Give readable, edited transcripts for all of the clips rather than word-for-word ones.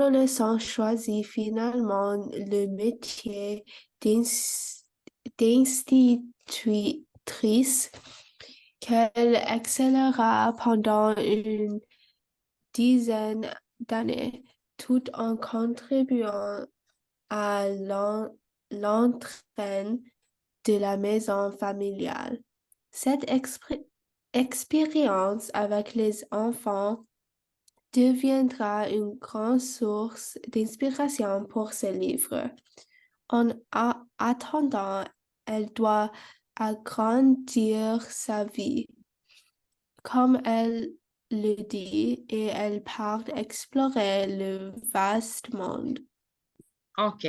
Adolescent choisit finalement le métier d'institutrice qu'elle excellera pendant une dizaine d'années, tout en contribuant à l'entraîne de la maison familiale. Cette expérience avec les enfants deviendra une grande source d'inspiration pour ses livres. En attendant, elle doit agrandir sa vie, comme elle le dit, et elle part explorer le vaste monde. OK.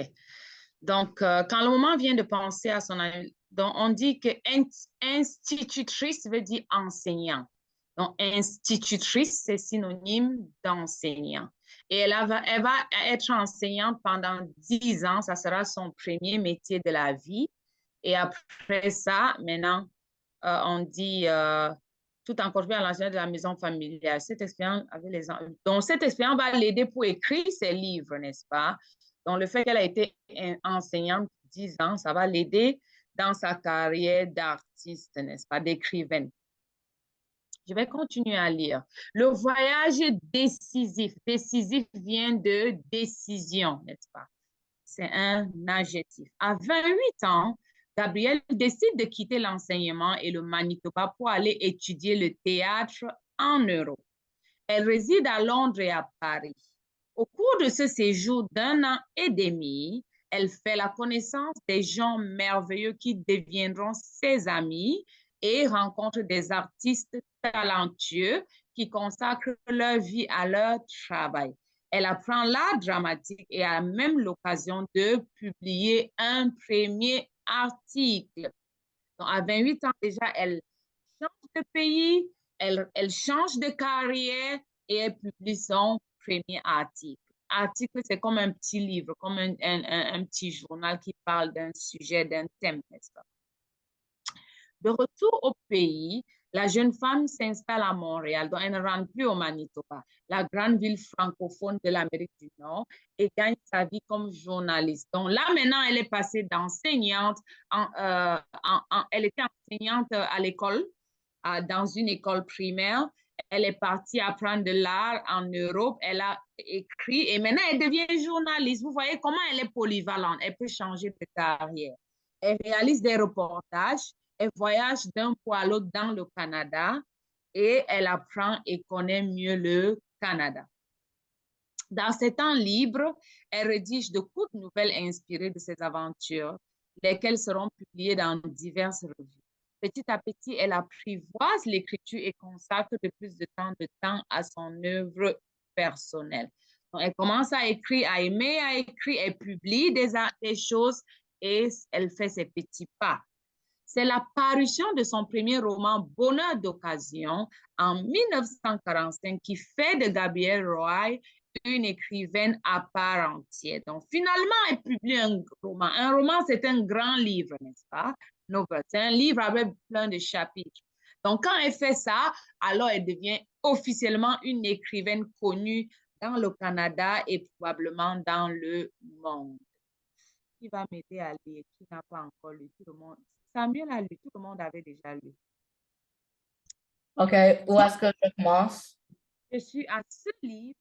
Donc, quand le moment vient de penser à donc on dit que institutrice veut dire enseignant. Donc, institutrice, c'est synonyme d'enseignant. Et elle va être enseignante pendant 10 ans. Ça sera son premier métier de la vie. Et après ça, maintenant, on dit tout en contribuant à l'enseignement de la maison familiale. Cette expérience avec les enfants. Donc, cette expérience va l'aider pour écrire ses livres, n'est-ce pas? Donc, le fait qu'elle a été enseignante 10 ans, ça va l'aider dans sa carrière d'artiste, n'est-ce pas, d'écrivaine. Je vais continuer à lire. Le voyage décisif. Décisif vient de décision, n'est-ce pas? C'est un adjectif. À 28 ans, Gabrielle décide de quitter l'enseignement et le Manitoba pour aller étudier le théâtre en Europe. Elle réside à Londres et à Paris. Au cours de ce séjour d'un an et demi, elle fait la connaissance des gens merveilleux qui deviendront ses amis et rencontre des artistes talentueux qui consacrent leur vie à leur travail. Elle apprend l'art dramatique et a même l'occasion de publier un premier article. Donc, à 28 ans déjà, elle change de pays, elle change de carrière et elle publie son premier article. Article, c'est comme un petit livre, comme un petit journal qui parle d'un sujet, d'un thème, n'est-ce pas? De retour au pays, la jeune femme s'installe à Montréal, donc elle ne rentre plus au Manitoba, la grande ville francophone de l'Amérique du Nord, et gagne sa vie comme journaliste. Donc là, maintenant, elle est passée d'enseignante, elle était enseignante à l'école, dans une école primaire. Elle est partie apprendre de l'art en Europe. Elle a écrit et maintenant elle devient journaliste. Vous voyez comment elle est polyvalente. Elle peut changer de carrière. Elle réalise des reportages. Elle voyage d'un point à l'autre dans le Canada et elle apprend et connaît mieux le Canada. Dans ses temps libres, elle rédige de courtes nouvelles inspirées de ses aventures, lesquelles seront publiées dans diverses revues. Petit à petit, elle apprivoise l'écriture et consacre de plus de temps à son œuvre personnelle. Donc, elle commence à écrire, à aimer à écrire, elle publie des choses et elle fait ses petits pas. C'est la parution de son premier roman Bonheur d'occasion en 1945 qui fait de Gabrielle Roy une écrivaine à part entière. Donc, finalement, elle publie un roman. Un roman, c'est un grand livre, n'est-ce pas? Novel. C'est un livre avec plein de chapitres. Donc, quand elle fait ça, alors elle devient officiellement une écrivaine connue dans le Canada et probablement dans le monde. Qui va m'aider à lire, qui n'a pas encore lu, tout le monde. Samuel a lu, tout le monde avait déjà lu. OK, où est-ce que je commence? Je suis à ce livre.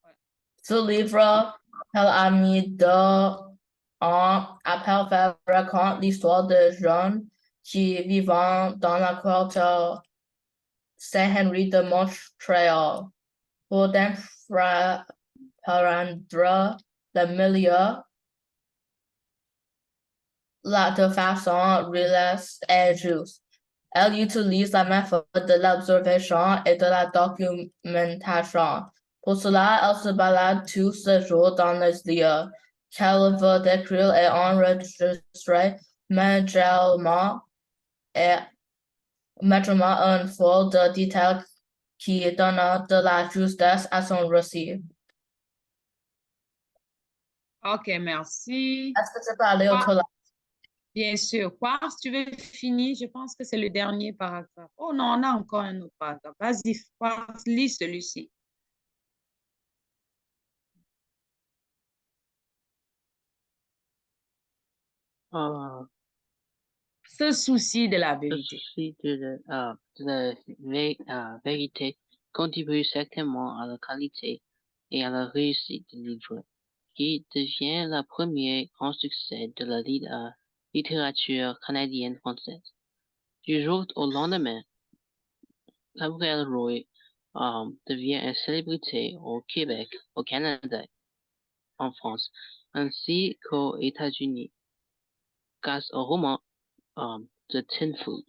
Ouais. Ce livre, elle a mis 2 ans après faire raconte l'histoire de jeunes qui vivent dans la culture Saint-Henri de Montréal. Pour comprendre le milieu, de façon réaliste et juste. Elle utilise la méthode de l'observation et de la documentation. Pour cela, elle se balade tous ses jours dans les lieux qu'elle veut décrire et enregistrer médialement une foule de détails qui donnent de la justesse à son récit. OK, merci. Est-ce que tu peux aller au toilette? Bien sûr. Quoi, si tu veux finir, je pense que c'est le dernier paragraphe. Oh non, on a encore un autre paragraphe. Vas-y, lis celui-ci. Se soucie de la Le vérité. souci de la vérité contribue certainement à la qualité et à la réussite du livre, qui devient le premier grand succès de la littérature canadienne-française. Du jour au lendemain, Gabriel Roy devient une célébrité au Québec, au Canada, en France, ainsi qu'aux États-Unis, grâce au roman The Tin Food.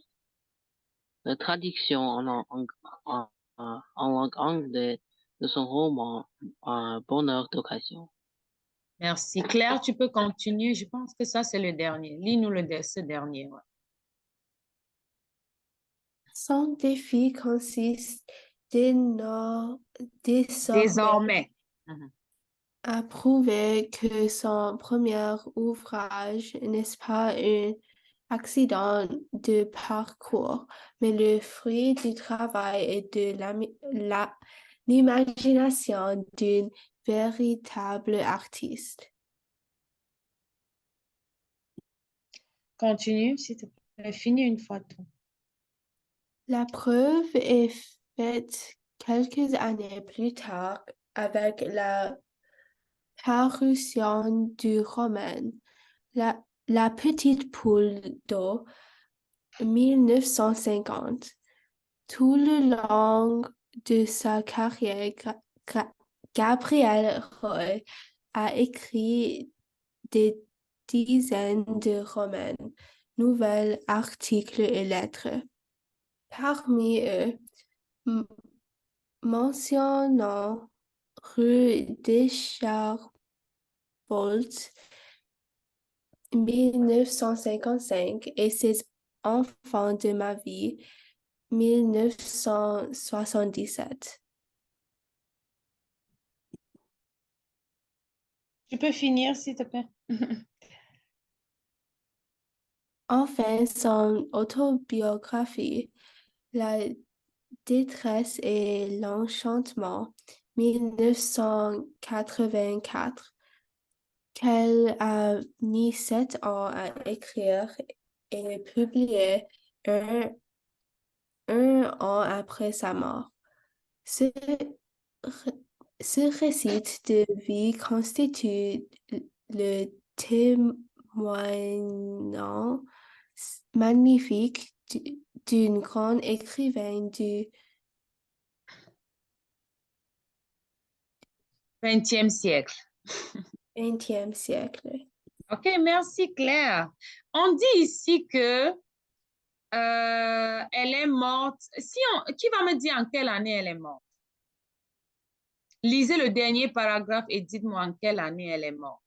La traduction en langue anglaise de son roman Bonheur d'occasion. Merci. Claire, tu peux continuer. Je pense que ça, c'est le dernier. Lis-nous ce dernier. Ouais. Son défi consiste désormais Désormais. à prouver que son premier ouvrage n'est pas un accident de parcours, mais le fruit du travail et de l'imagination d'un véritable artiste. Continue, s'il te plaît. Finis une fois tout. La preuve est faite quelques années plus tard avec la parution du roman La petite poule d'eau, 1950. Tout le long de sa carrière, Gabriel Roy a écrit des dizaines de romans, nouvelles, articles et lettres. Parmi eux, mentionnant rue Descharbolt, 1955 et ses enfants de ma vie, 1977. Tu peux finir, s'il te plaît. Enfin, son autobiographie, La détresse et l'enchantement, 1984, qu'elle a mis 7 ans à écrire et publié un an après sa mort. Ce récit de vie constitue le témoignage magnifique d'une grande écrivaine du 20e siècle. 20e siècle. OK, merci Claire. On dit ici que elle est morte. Qui va me dire en quelle année elle est morte? Lisez le dernier paragraphe et dites-moi en quelle année elle est morte.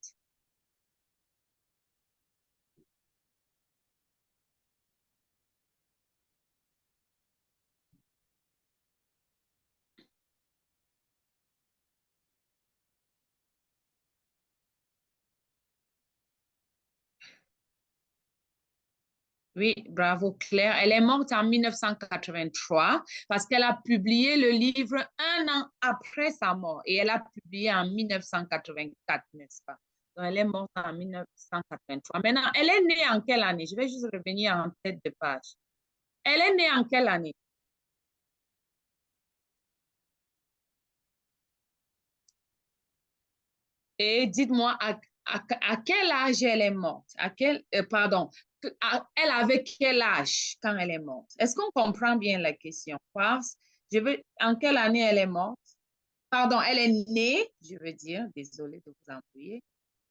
Oui, bravo Claire. Elle est morte en 1983 parce qu'elle a publié le livre un an après sa mort et elle a publié en 1984, n'est-ce pas? Donc, elle est morte en 1983. Maintenant, elle est née en quelle année? Je vais juste revenir en tête de page. Elle est née en quelle année? Et dites-moi à quel âge elle est morte? Pardon, elle avait quel âge quand elle est morte? Est-ce qu'on comprend bien la question? En quelle année elle est morte? Pardon, elle est née, je veux dire, désolée de vous embrouiller.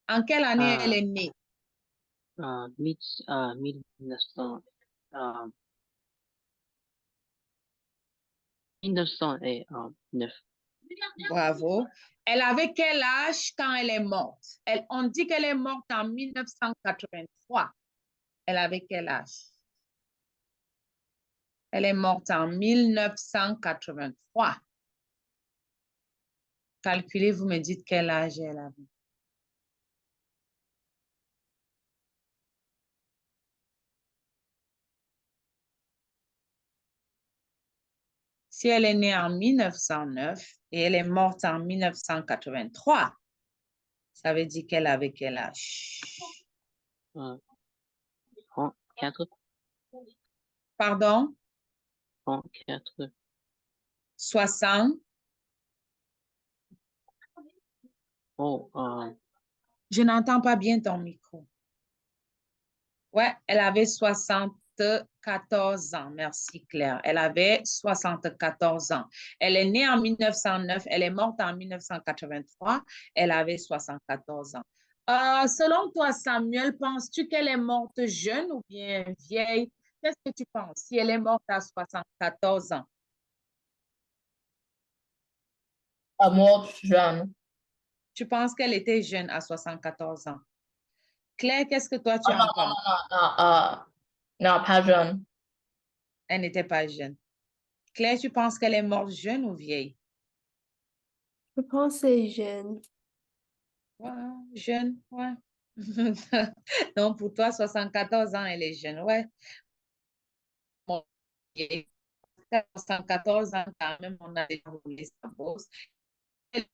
En quelle année elle est née? 1909. Bravo. Elle avait quel âge quand elle est morte? On dit qu'elle est morte en 1983. Elle avait quel âge? Elle est morte en 1983. Calculez, vous me dites quel âge elle avait. Si elle est née en 1909 et elle est morte en 1983, ça veut dire qu'elle avait quel âge? 34. Pardon? 34. 60. Oh, Je n'entends pas bien ton micro. Ouais, elle avait 74 ans. Merci, Claire. Elle avait 74 ans. Elle est née en 1909. Elle est morte en 1983. Elle avait 74 ans. Selon toi, Samuel, penses-tu qu'elle est morte jeune ou bien vieille? Qu'est-ce que tu penses si elle est morte à 74 ans? Mort jeune. Tu penses qu'elle était jeune à 74 ans? Claire, qu'est-ce que toi tu Non, en penses? non, pas jeune. Elle n'était pas jeune. Claire, tu penses qu'elle est morte jeune ou vieille? Je pense que c'est jeune. Ouais, jeune, ouais. Donc, pour toi, 74 ans, elle est jeune, ouais. Bon, vieille. 74 ans, quand même, on a déjà roulé sa bourse. Elle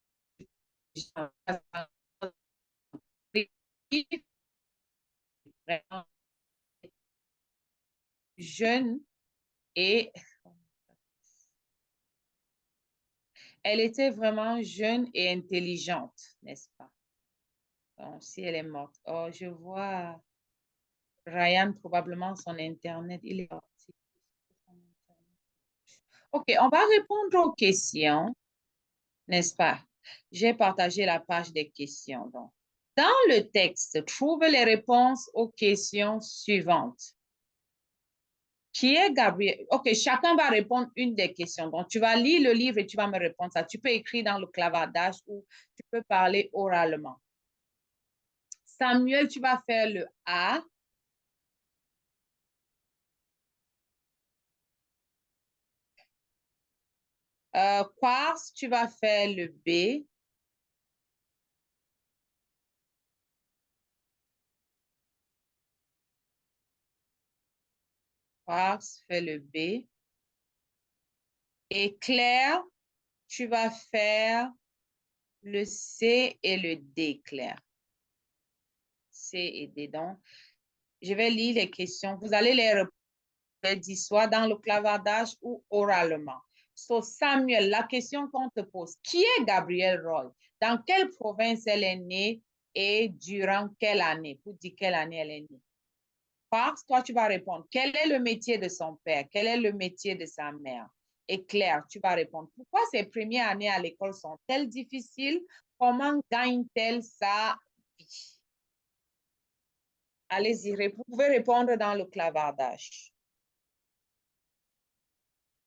est vraiment jeune et elle était vraiment jeune et intelligente, n'est-ce pas? Donc, si elle est morte. Oh, je vois Ryan, probablement son Internet, il est parti. OK, on va répondre aux questions, n'est-ce pas? J'ai partagé la page des questions. Donc, dans le texte, trouve les réponses aux questions suivantes. Qui est Gabriel? OK, chacun va répondre une des questions. Donc, tu vas lire le livre et tu vas me répondre ça. Tu peux écrire dans le clavardage ou tu peux parler oralement. Samuel, tu vas faire le A. Quartz, tu vas faire le B. Quartz fait le B. Et Claire, tu vas faire le C et le D, Claire. C et D. Donc, je vais lire les questions. Vous allez les répondre soit dans le clavardage ou oralement. So, Samuel, la question qu'on te pose, qui est Gabrielle Roy? Dans quelle province elle est née et durant quelle année? Pour dire quelle année elle est née. Parce toi, tu vas répondre, quel est le métier de son père? Quel est le métier de sa mère? Et Claire, tu vas répondre, pourquoi ses premières années à l'école sont-elles difficiles? Comment gagne-t-elle sa vie? Allez-y, vous pouvez répondre dans le clavardage.